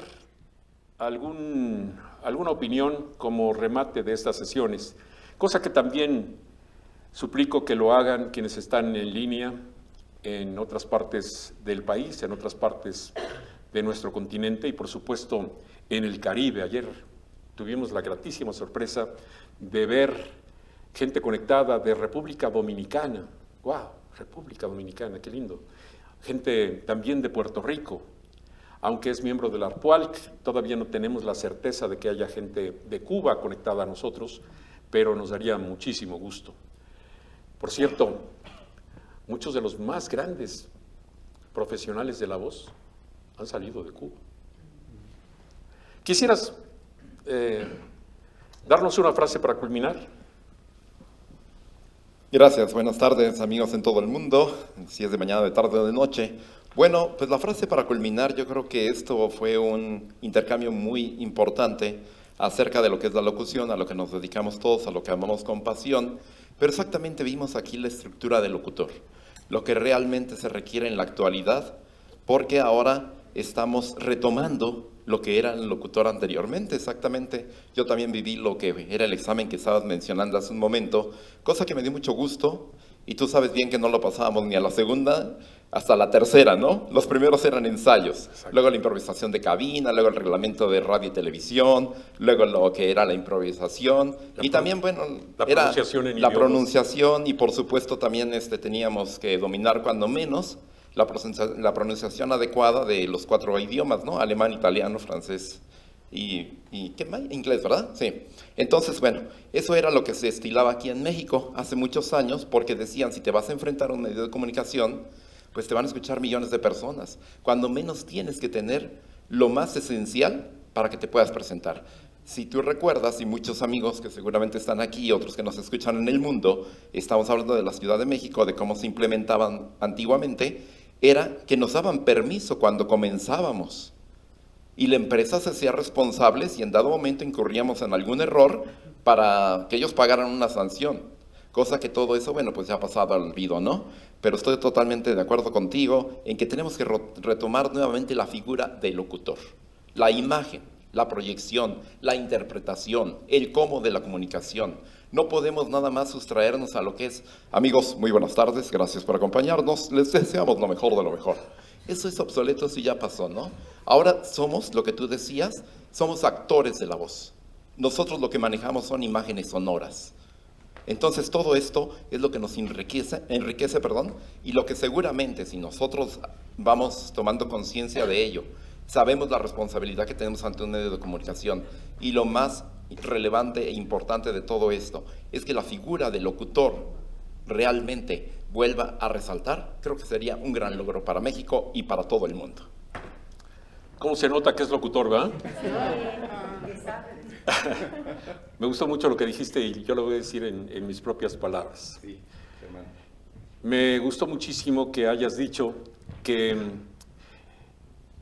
alguna opinión como remate de estas sesiones, cosa que también suplico que lo hagan quienes están en línea en otras partes del país, en otras partes de nuestro continente y por supuesto en el Caribe. Ayer tuvimos la gratísima sorpresa de ver gente conectada de República Dominicana. ¡Wow! República Dominicana, qué lindo. Gente también de Puerto Rico. Aunque es miembro del ARPUALC, todavía no tenemos la certeza de que haya gente de Cuba conectada a nosotros, pero nos daría muchísimo gusto. Por cierto, muchos de los más grandes profesionales de la voz han salido de Cuba. ¿Quisieras darnos una frase para culminar? Gracias, buenas tardes amigos en todo el mundo, si es de mañana, de tarde o de noche. Bueno, pues la frase para culminar, yo creo que esto fue un intercambio muy importante acerca de lo que es la locución, a lo que nos dedicamos todos, a lo que amamos con pasión, pero exactamente vimos aquí la estructura del locutor, lo que realmente se requiere en la actualidad, porque ahora estamos retomando lo que era el locutor anteriormente. Exactamente, yo también viví lo que era el examen que estabas mencionando hace un momento, cosa que me dio mucho gusto, y tú sabes bien que no lo pasábamos ni a la segunda hasta la tercera, ¿no? Los primeros eran ensayos, luego la improvisación de cabina, luego el reglamento de radio y televisión, luego lo que era la improvisación, y también, bueno, era la pronunciación, y por supuesto también teníamos que dominar cuando menos la pronunciación adecuada de los 4 idiomas, ¿no? Alemán, italiano, francés y ¿qué más? Inglés, ¿verdad? Sí. Entonces, bueno, eso era lo que se estilaba aquí en México hace muchos años, porque decían, si te vas a enfrentar a un medio de comunicación, pues te van a escuchar millones de personas. Cuando menos tienes que tener lo más esencial para que te puedas presentar. Si tú recuerdas, y muchos amigos que seguramente están aquí y otros que nos escuchan en el mundo, estamos hablando de la Ciudad de México, de cómo se implementaban antiguamente, era que nos daban permiso cuando comenzábamos. Y la empresa se hacía responsable si en dado momento incurríamos en algún error para que ellos pagaran una sanción. Cosa que todo eso, bueno, pues ya ha pasado al olvido, ¿no? Pero estoy totalmente de acuerdo contigo en que tenemos que retomar nuevamente la figura del locutor, la imagen, la proyección, la interpretación, el cómo de la comunicación. No podemos nada más sustraernos a lo que es, amigos, muy buenas tardes, gracias por acompañarnos, les deseamos lo mejor de lo mejor. Eso es obsoleto, eso ya pasó, ¿no? Ahora somos, lo que tú decías, somos actores de la voz. Nosotros lo que manejamos son imágenes sonoras. Entonces todo esto es lo que nos enriquece, y lo que seguramente si nosotros vamos tomando conciencia de ello, sabemos la responsabilidad que tenemos ante un medio de comunicación, y lo más relevante e importante de todo esto es que la figura del locutor realmente vuelva a resaltar, creo que sería un gran logro para México y para todo el mundo. ¿Cómo se nota que es locutor, verdad? Me gustó mucho lo que dijiste y yo lo voy a decir en mis propias palabras. Sí, hermano. Me gustó muchísimo que hayas dicho que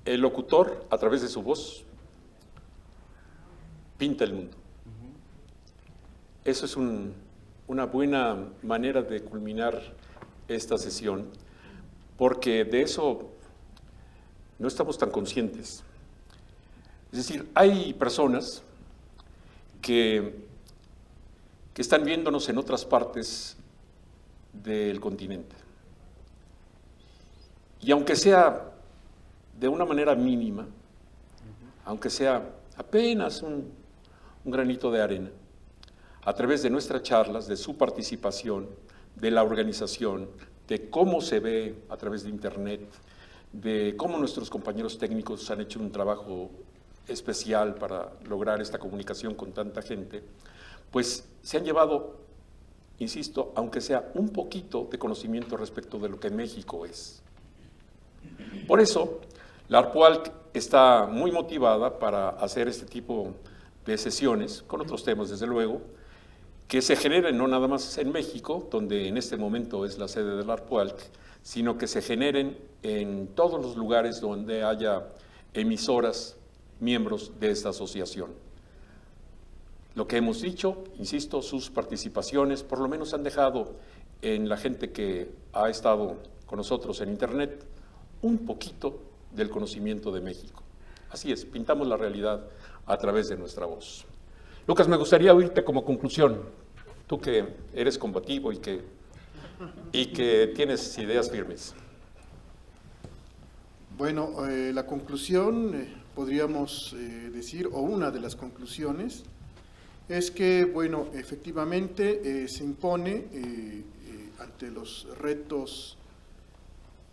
el locutor, a través de su voz, pinta el mundo. Eso es una buena manera de culminar esta sesión, porque de eso no estamos tan conscientes. Es decir, hay personas que están viéndonos en otras partes del continente. Y aunque sea de una manera mínima, aunque sea apenas un granito de arena, a través de nuestras charlas, de su participación, de la organización, de cómo se ve a través de Internet, de cómo nuestros compañeros técnicos han hecho un trabajo especial para lograr esta comunicación con tanta gente, pues se han llevado, insisto, aunque sea un poquito de conocimiento respecto de lo que México es. Por eso, la ARPUALC está muy motivada para hacer este tipo de sesiones, con otros temas desde luego, que se generen no nada más en México, donde en este momento es la sede de la ARPUALC, sino que se generen en todos los lugares donde haya emisoras, miembros de esta asociación. Lo que hemos dicho, insisto, sus participaciones por lo menos han dejado en la gente que ha estado con nosotros en Internet un poquito del conocimiento de México. Así es, pintamos la realidad a través de nuestra voz. Lucas, me gustaría oírte como conclusión, tú que eres combativo y que tienes ideas firmes. Bueno, la conclusión, podríamos decir, o una de las conclusiones, es que, bueno, efectivamente se impone ante los retos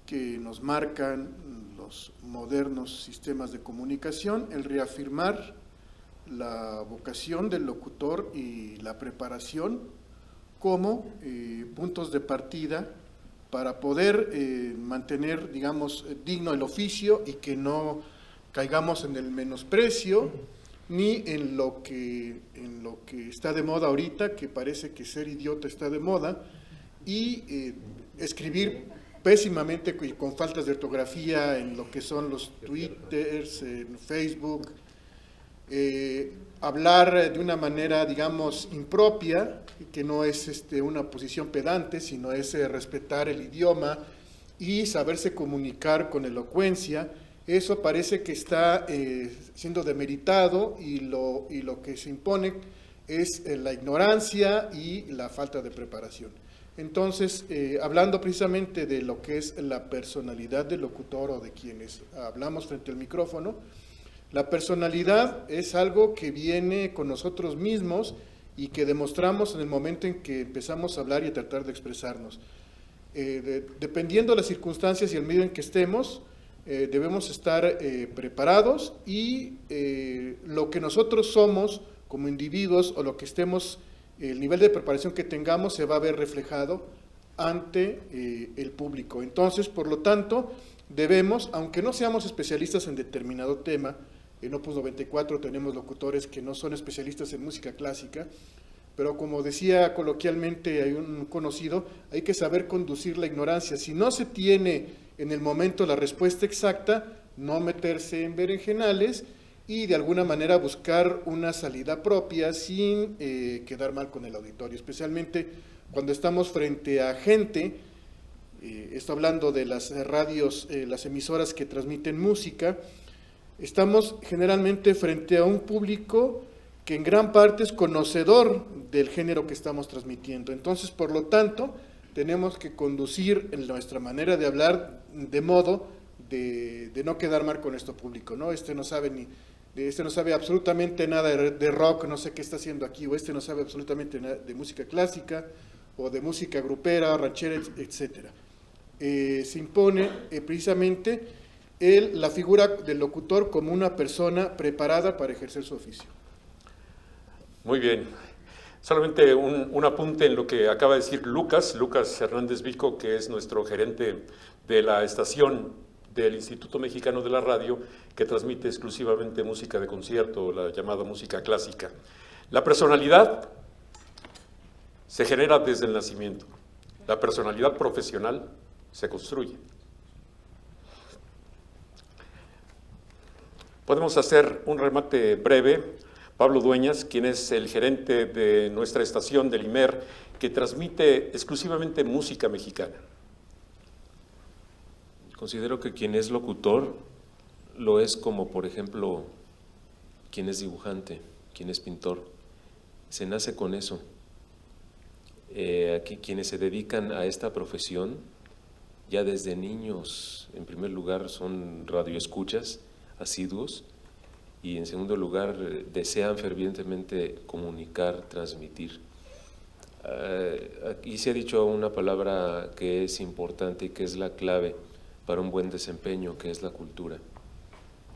que nos marcan los modernos sistemas de comunicación, el reafirmar la vocación del locutor y la preparación como puntos de partida para poder mantener, digamos, digno el oficio y que no caigamos en el menosprecio ni en lo que está de moda ahorita, que parece que ser idiota está de moda, y escribir pésimamente y con faltas de ortografía en lo que son los Twitters, en Facebook, hablar de una manera, digamos, impropia, que no es una posición pedante, sino es respetar el idioma y saberse comunicar con elocuencia. Eso parece que está siendo demeritado y lo que se impone es la ignorancia y la falta de preparación. Entonces, hablando precisamente de lo que es la personalidad del locutor o de quienes hablamos frente al micrófono, la personalidad es algo que viene con nosotros mismos y que demostramos en el momento en que empezamos a hablar y a tratar de expresarnos. Dependiendo de las circunstancias y el medio en que estemos, debemos estar preparados y lo que nosotros somos como individuos o lo que estemos, el nivel de preparación que tengamos se va a ver reflejado ante el público. Entonces, por lo tanto, debemos, aunque no seamos especialistas en determinado tema, en Opus 94 tenemos locutores que no son especialistas en música clásica, pero como decía coloquialmente hay un conocido, hay que saber conducir la ignorancia. Si no se tiene en el momento la respuesta exacta, no meterse en berenjenales y de alguna manera buscar una salida propia sin quedar mal con el auditorio, especialmente cuando estamos frente a gente, estoy hablando de las radios, las emisoras que transmiten música, estamos generalmente frente a un público que en gran parte es conocedor del género que estamos transmitiendo. Entonces, por lo tanto, tenemos que conducir en nuestra manera de hablar de modo de no quedar mal con nuestro público, ¿no? Este no sabe absolutamente nada de rock, no sé qué está haciendo aquí, o este no sabe absolutamente nada de música clásica, o de música grupera, ranchera, etcétera. Se impone precisamente la figura del locutor como una persona preparada para ejercer su oficio. Muy bien. Solamente un apunte en lo que acaba de decir Lucas Hernández Vico, que es nuestro gerente de la estación del Instituto Mexicano de la Radio, que transmite exclusivamente música de concierto, la llamada música clásica. La personalidad se genera desde el nacimiento. La personalidad profesional se construye. Podemos hacer un remate breve. Pablo Dueñas, quien es el gerente de nuestra estación del IMER, que transmite exclusivamente música mexicana. Considero que quien es locutor lo es como, por ejemplo, quien es dibujante, quien es pintor. Se nace con eso. Aquí quienes se dedican a esta profesión, ya desde niños, en primer lugar, son radioescuchas asiduos, y en segundo lugar desean fervientemente comunicar, transmitir. Aquí se ha dicho una palabra que es importante y que es la clave para un buen desempeño, que es la cultura,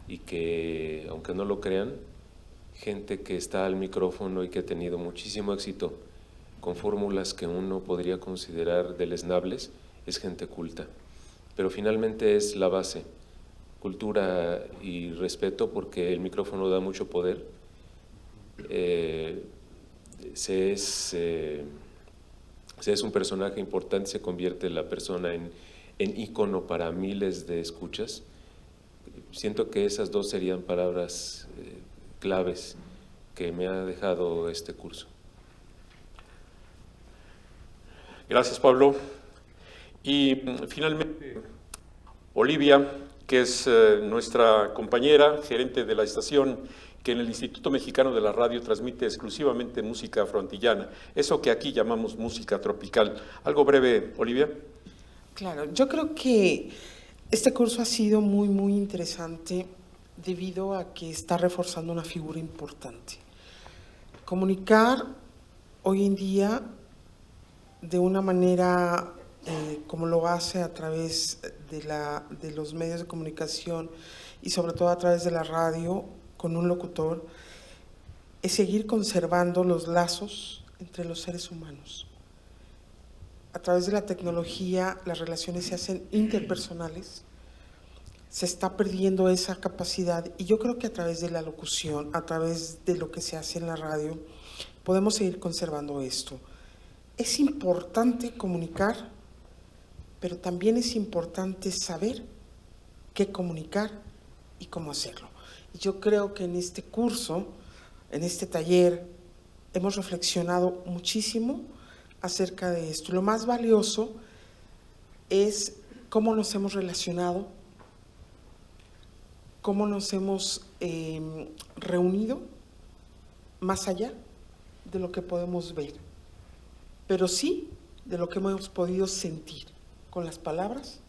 y que, aunque no lo crean, gente que está al micrófono y que ha tenido muchísimo éxito con fórmulas que uno podría considerar deleznables, es gente culta, pero finalmente es la base. Cultura y respeto, porque el micrófono da mucho poder. Se es un personaje importante, se convierte la persona en ícono para miles de escuchas. Siento que esas dos serían palabras claves que me ha dejado este curso. Gracias, Pablo. Y finalmente, Olivia, que es nuestra compañera, gerente de la estación, que en el Instituto Mexicano de la Radio transmite exclusivamente música afroantillana, eso que aquí llamamos música tropical. Algo breve, Olivia. Claro, yo creo que este curso ha sido muy, muy interesante debido a que está reforzando una figura importante. Comunicar hoy en día de una manera como lo hace a través de los medios de comunicación y sobre todo a través de la radio con un locutor, es seguir conservando los lazos entre los seres humanos. A través de la tecnología las relaciones se hacen interpersonales, se está perdiendo esa capacidad, y yo creo que a través de la locución, a través de lo que se hace en la radio, podemos seguir conservando esto. Es importante comunicar, pero también es importante saber qué comunicar y cómo hacerlo. Yo creo que en este curso, en este taller, hemos reflexionado muchísimo acerca de esto. Lo más valioso es cómo nos hemos relacionado, cómo nos hemos reunido más allá de lo que podemos ver, pero sí de lo que hemos podido sentir con las palabras,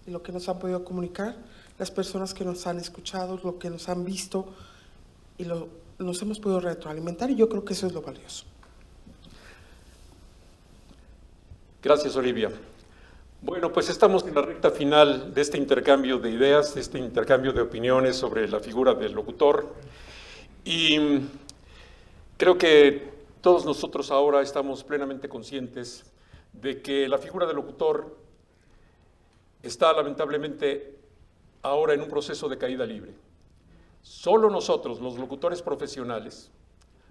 de lo que nos han podido comunicar las personas que nos han escuchado, lo que nos han visto, y nos hemos podido retroalimentar, y yo creo que eso es lo valioso. Gracias, Olivia. Bueno, pues estamos en la recta final de este intercambio de ideas, de este intercambio de opiniones sobre la figura del locutor. Y creo que todos nosotros ahora estamos plenamente conscientes de que la figura del locutor está lamentablemente ahora en un proceso de caída libre. Solo nosotros, los locutores profesionales,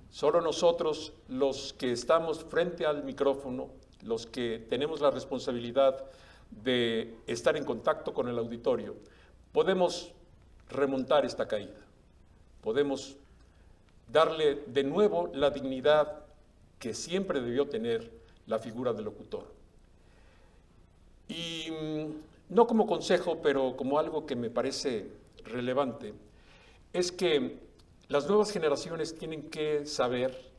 solo nosotros los que estamos frente al micrófono, los que tenemos la responsabilidad de estar en contacto con el auditorio, podemos remontar esta caída, podemos darle de nuevo la dignidad que siempre debió tener la figura del locutor. Y no como consejo, pero como algo que me parece relevante, es que las nuevas generaciones tienen que saber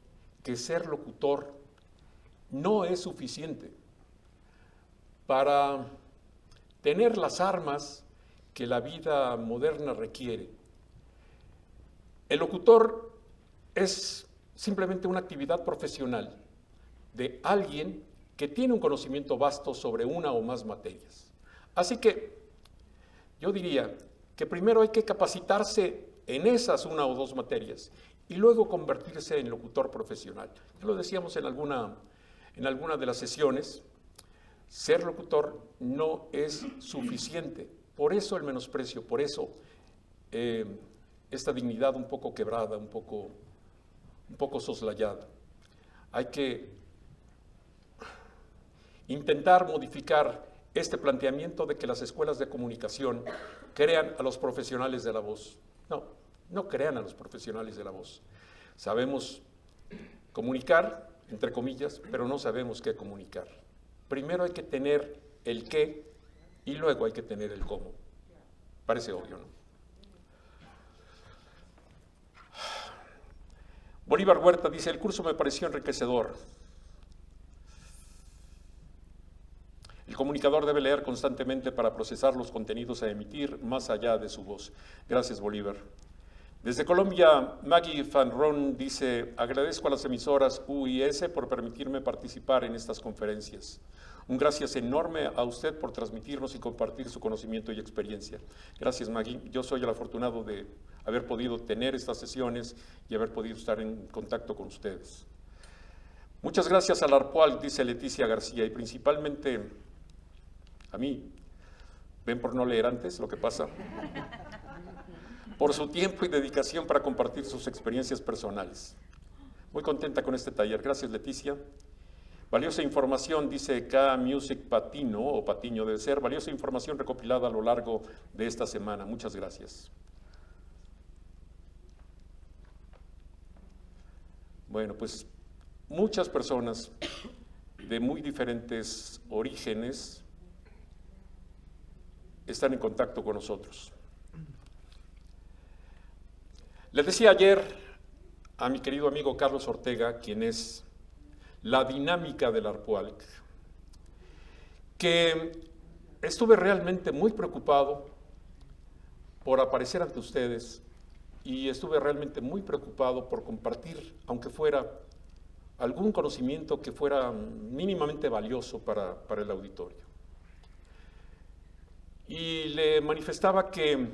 que ser locutor no es suficiente para tener las armas que la vida moderna requiere. El locutor es simplemente una actividad profesional de alguien que tiene un conocimiento vasto sobre una o más materias. Así que yo diría que primero hay que capacitarse en esas una o dos materias y luego convertirse en locutor profesional. Ya lo decíamos en alguna de las sesiones, ser locutor no es suficiente. Por eso el menosprecio, por eso esta dignidad un poco quebrada, un poco soslayada. Hay que intentar modificar este planteamiento de que las escuelas de comunicación crean a los profesionales de la voz. No crean a los profesionales de la voz. Sabemos comunicar, entre comillas, pero no sabemos qué comunicar. Primero hay que tener el qué y luego hay que tener el cómo. Parece obvio, ¿no? Bolívar Huerta dice, el curso me pareció enriquecedor. El comunicador debe leer constantemente para procesar los contenidos a emitir más allá de su voz. Gracias, Bolívar. Desde Colombia, Maggie Fanron dice, agradezco a las emisoras U y S por permitirme participar en estas conferencias. Un gracias enorme a usted por transmitirnos y compartir su conocimiento y experiencia. Gracias, Maggie. Yo soy el afortunado de haber podido tener estas sesiones y haber podido estar en contacto con ustedes. Muchas gracias al ARPUAL, dice Leticia García, y principalmente a mí. ¿Ven por no leer antes lo que pasa? Por su tiempo y dedicación para compartir sus experiencias personales. Muy contenta con este taller. Gracias, Leticia. Valiosa información, dice K Music Patino, o Patiño debe ser, valiosa información recopilada a lo largo de esta semana. Muchas gracias. Bueno, pues muchas personas de muy diferentes orígenes están en contacto con nosotros. Le decía ayer a mi querido amigo Carlos Ortega, quien es la dinámica del ARPUALC, que estuve realmente muy preocupado por aparecer ante ustedes y estuve realmente muy preocupado por compartir, aunque fuera algún conocimiento que fuera mínimamente valioso para el auditorio. Y le manifestaba que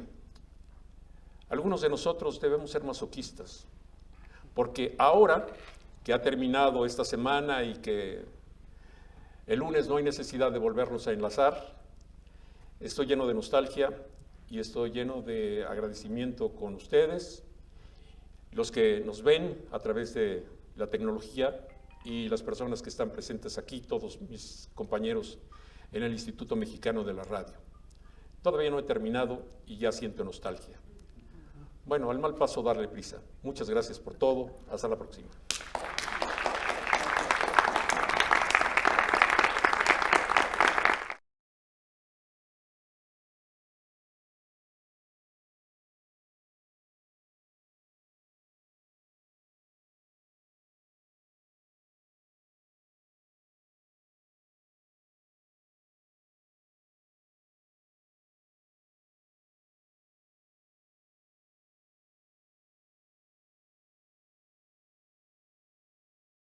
algunos de nosotros debemos ser masoquistas, porque ahora que ha terminado esta semana y que el lunes no hay necesidad de volvernos a enlazar, estoy lleno de nostalgia y estoy lleno de agradecimiento con ustedes, los que nos ven a través de la tecnología y las personas que están presentes aquí, todos mis compañeros en el Instituto Mexicano de la Radio. Todavía no he terminado y ya siento nostalgia. Bueno, al mal paso darle prisa. Muchas gracias por todo. Hasta la próxima.